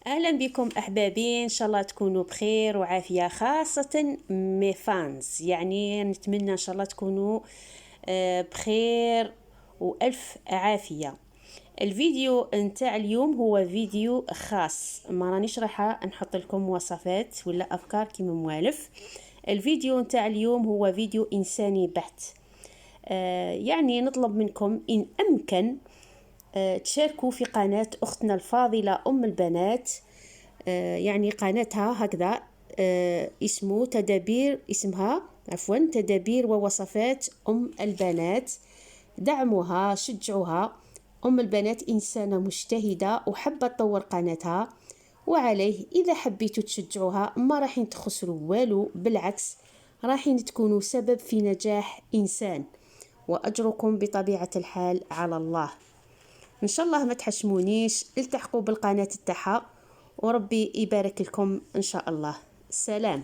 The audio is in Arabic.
اهلا بكم احبابي، ان شاء الله تكونوا بخير وعافيه، خاصه مي فانز. يعني نتمنى ان شاء الله تكونوا بخير والف عافيه. الفيديو نتاع اليوم هو فيديو خاص، ما رانيش رايحه نحط لكم وصفات ولا افكار كيما موالف. الفيديو نتاع اليوم هو فيديو انساني بحت. يعني نطلب منكم ان امكن تشاركوا في قناة أختنا الفاضلة أم البنات. يعني قناتها هكذا، اسمها تدابير ووصفات أم البنات. دعموها، شجعوها. أم البنات إنسانة مجتهدة وحابة تطور قناتها، وعليه إذا حبيتوا تشجعوها ما راح تخسروا والو، بالعكس راح تكونوا سبب في نجاح إنسان، وأجركم بطبيعة الحال على الله. ان شاء الله ما تحشمونيش، التحقوا بالقناة تاعها وربي يبارك لكم ان شاء الله. سلام.